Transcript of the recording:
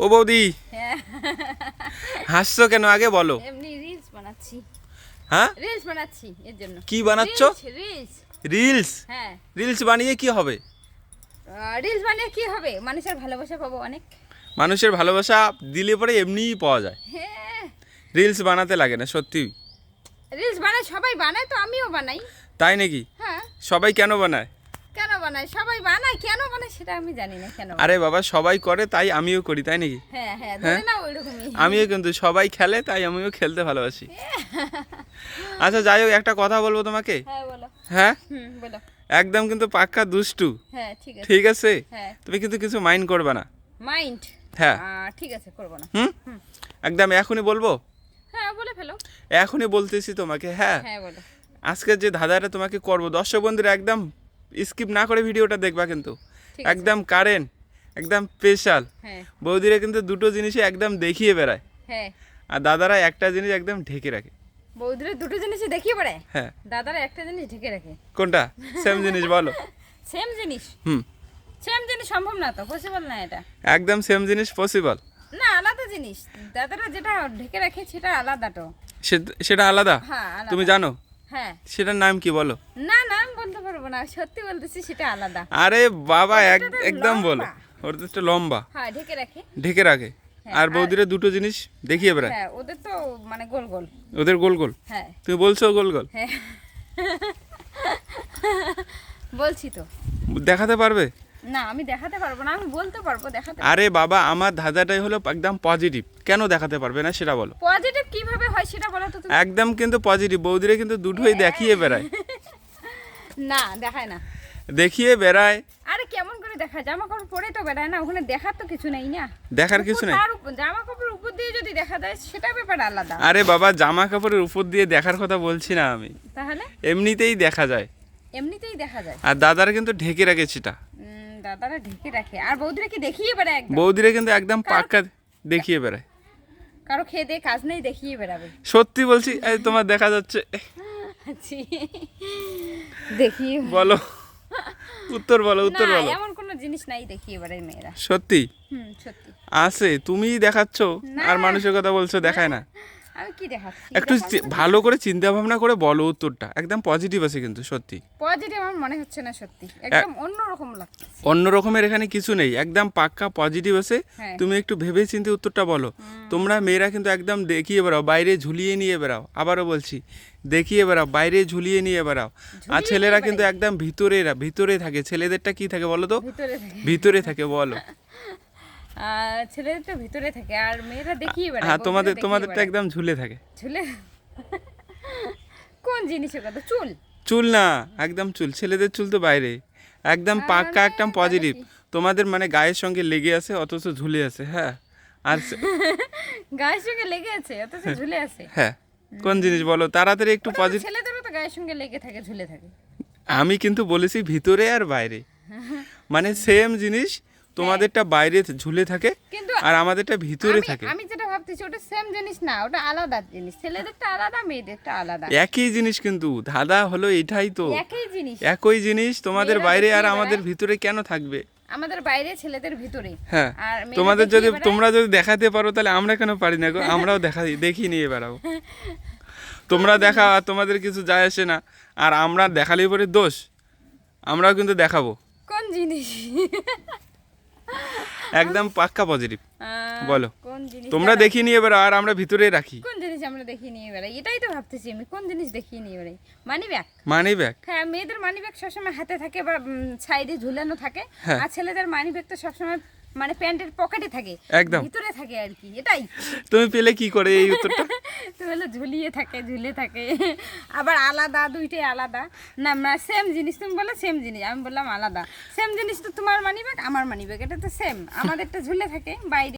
ও বৌদি, হ্যাঁ হাসছো কেন আগে বলো? এমনি রিলস বানাচ্ছি। হ্যাঁ, রিলস বানাচ্ছি এর জন্য। কি বানাচ্ছো? রিলস। রিলস? হ্যাঁ, রিলস বানিয়ে কি হবে? রিলস বানিয়ে কি হবে? মানুষের ভালোবাসা পাবো অনেক। মানুষের ভালোবাসা দিলে পরে এমনিই পাওয়া যায়, হ্যাঁ, রিলস বানাতে লাগে না। সত্যি রিলস বানায়, সবাই বানায় তো আমিও বানাই। তাই নাকি? হ্যাঁ, সবাই কেন বানায়? কেন বানায়? সবাই বানায়, কেন বানায় সেটা আমি জানি না কেন বানায়। আরে বাবা, সবাই করে তাই আমিও করি, তাই নাকি? হ্যাঁ হ্যাঁ, ধরে না ওইরকমই। আমিও কিন্তু, সবাই খেলে তাই আমিও খেলতে ভালোবাসি। আচ্ছা যাই হোক, একটা কথা বলবো তোমাকে। হ্যাঁ বলো। হ্যাঁ, বলো। একদম কিন্তু পাক্কা দুষ্টু। হ্যাঁ ঠিক আছে। ঠিক আছে, হ্যাঁ, তুমি কিন্তু কিছু মাইন্ড করবে না। মাইন্ড? হ্যাঁ ঠিক আছে, করবো না। একদম এখনই বলবো। হ্যাঁ বলে ফেলো। এখনই বলতেছি তোমাকে। হ্যাঁ, হ্যাঁ বলো। আজকে যে ধাঁধাটা তোমাকে করবো, দর্শক বন্ধুরা একদম স্কিপ না করে ভিডিওটা দেখবা কিন্তু। ঠিক আছে। একদম কারেন্ট, একদম স্পেশাল। হ্যাঁ বৌদিরা কিন্তু দুটো জিনিসই একদম দেখিয়ে বেড়ায়, হ্যাঁ, আর দাদারা একটা জিনিস একদম ঢেকে রাখে। বৌদিরা দুটো জিনিসই দেখিয়ে পড়ে, হ্যাঁ, দাদারা একটা জিনিস ঢেকে রাখে। কোনটা? সেম জিনিস বলো। সেম জিনিস? হুম, সেম জিনিস সম্ভব না তো, পসিবল না এটা। একদম সেম জিনিস পসিবল না, আলাদা জিনিস। দাদারা যেটা ঢেকে রাখে সেটা আলাদা তো। সেটা আলাদা? হ্যাঁ আলাদা। তুমি জানো হ্যাঁ। সেটার নাম কি বলো? না না, আমি বলতে পারবো না, সত্যি বলতেছি সেটা আলাদা। আরে বাবা, ওটা তো একদম বলো। লম্বা। ওর তো একটা লম্বা, হ্যাঁ, ঢেকে রাখে। ঢেকে রাখে। হ্যাঁ, আর বৌদিরা দুটো জিনিস দেখিয়ে বেড়ায়, হ্যাঁ, ওদের তো মানে গোল গোল। ওদের গোল গোল। হ্যাঁ তুমি বলছো গোল গোল, হ্যাঁ, বলছি তো। দেখাতে পারবে? না, আমি দেখাতে পারবো না, আমি বলতে পারবো, দেখাতে। আরে বাবা, আমার ধাঁধাটাই হলো একদম পজিটিভ, কেন দেখাতে পারবে না সেটা বলো। পজিটিভ কিভাবে হয় সেটা বলো তো তুমি। একদম কিন্তু পজিটিভ, বৌদিরা কিন্তু দুটোই দেখিয়ে বেড়ায়। না, দেখায় না। দেখিয়ে বেড়ায়। আরে কেমন করে দেখা? জামা কাপড় পরে তো বেড়ায় না, ওখানে দেখার তো কিছু নেই না। দেখার কিছু নেই? জামা কাপড় উপর দিয়ে যদি দেখা যায় সেটা ব্যাপার আলাদা। আরে বাবা, জামা কাপড়ের উপর দিয়ে দেখার কথা বলছি না আমি, তাহলে এমনিতেই দেখা যায়। এমনিতেই দেখা যায়। আর দাদারা কিন্তু ঢেকে রাখে সেটা। দাদারা ঢেকে রাখে, আর বৌদিরা কি দেখিয়ে বেড়ায় একদম? বৌদিরা কিন্তু একদম পাক্কা দেখিয়ে বেড়ায়। কারো খেয়ে দিয়ে কাজ নেই, দেখিয়ে বেড়াবে। সত্যি বলছি, এই তোমার দেখা যাচ্ছে। ছি, দেখিয়ে বলো, উত্তর বলো, উত্তর না, বলো। এমন কোনো জিনিস নাই দেখিয়ে বেড়ায় মেয়েরা। সত্যি সত্যি আছে, তুমিই দেখাচ্ছ না। আর মানুষের কথা বলছো দেখায় না। আমি কি দেখাচ্ছি? একটু ভালো করে চিন্তা ভাবনা করে বলো উত্তরটা, একদম পজিটিভ আছে কিন্তু সত্যি। পজিটিভ আমার মনে হচ্ছে না, সত্যি একদম অন্যরকম লাগছে। অন্য রকমের এখানে কিছু নেই, একদম পাক্কা পজিটিভ আছে। হ্যাঁ। তুমি একটু ভেবে চিন্তে উত্তরটা বলো। তোমরা মেয়েরা কিন্তু একদম দেখিয়ে বেড়াও, বাইরে ঝুলিয়ে নিয়ে বেড়াও। আবারও বলছি, দেখিয়ে বেড়াও, বাইরে ঝুলিয়ে নিয়ে বেড়াও। আর ছেলেরা কিন্তু একদম ভিতরে থাকে। ছেলেদেরটা কি থাকে বলো তো? ভিতরে থাকে। ভিতরে থাকে বলো। আর ছেলেদের তো ভিতরে থাকে, আর মেয়েরা দেখিয়ে বেড়ায়। হ্যাঁ, বৌদিরা দেখিয়ে তোমাদেরটা বেড়ায়। একদম ঝুলে থাকে। ঝুলে? কোন জিনিসের কথা? চুল? চুল না, একদম চুল। ছেলেদের চুল তো বাইরে, একদম পাক্কা, একদম পজিটিভ। তোমাদের মানে গায়ের সঙ্গে লেগে আছে অথচ ঝুলে আছে। হ্যাঁ, আর গায়ের সঙ্গে লেগে আছে অথচ ঝুলে আছে? হ্যাঁ, কোন জিনিস বলো তাড়াতাড়ি, একটু ওটা তো পজিটিভ। ছেলেদেরও তো গায়ের সঙ্গে লেগে থাকে, ঝুলে থাকে। আমি কিন্তু বলেছি ভিতরে আর বাইরে, মানে সেম জিনিস। তোমাদেরটা বাইরে ঝুলে থাকে কিন্তু আর আমাদেরটা ভিতরে থাকে। আমি যেটা ভাবতেছি ওটা সেম জিনিস না, ওটা আলাদা জিনিস। ছেলেদেরটা আলাদা, মেয়েদেরটা আলাদা। একই জিনিস কিন্তু, ধাঁধা হলো এটাই তো, একই জিনিস। একই জিনিস। তোমাদের মেয়েরা বাইরে আর দেখিয়ে আমাদের বেড়ায়। ভিতরে কেন থাকবে? আমাদের বাইরে, ছেলেদের ভিতরে। হ্যাঁ, আর মেয়েরা তোমাদের দেখিয়ে যদি বেড়ায়। তোমরা যদি দেখাতে পারো তাহলে আমরা কেন পারি না গো? আমরাও দেখিয়ে নিয়ে বেড়াবো। তোমরা দেখাও আর তোমাদের কিছু যায় আসে না, আর আমরা দেখালেই পরে দোষ, আমরাও কিন্তু দেখাবো। কোন জিনিস? একদম পাক্কা পজিটিভ বলো। কোন জিনিস? তোমরা দেখিয়ে নিয়ে বেড়াও আর আমরা ভিতরে রাখি। কোন জিনিস আমরা দেখিয়ে নিয়ে বেড়াই? এটাই তো ভাবতেছি আমি, কোন জিনিস দেখিয়ে নিয়ে বেড়াই? Money bag. Money bag? হ্যাঁ, মেয়েদের মানি ব্যাগ সবসময় হাতে থাকে বা সাইডে ঝুলানো থাকে। হ্যাঁ। আর ছেলেদের মানি ব্যাগ তো সবসময় মানে প্যান্টের পকেটে থাকে, একদম ভিতরে থাকে আর কি। এটাই তুমি পেলে কি করে এই উত্তরটা? তো হলো ঝুলিয়ে থাকে, ঝুলে থাকে। আবার আলাদা, দুইটাই আলাদা না। সেম জিনিস তুমি বলে সেম জিনিস, আমি বললাম আলাদা। সেম জিনিস তো তোমার মানি ব্যাগ, আমার মানি ব্যাগ, এটা তো সেম। আমাদেরটা ঝুলে থাকে বাইরে।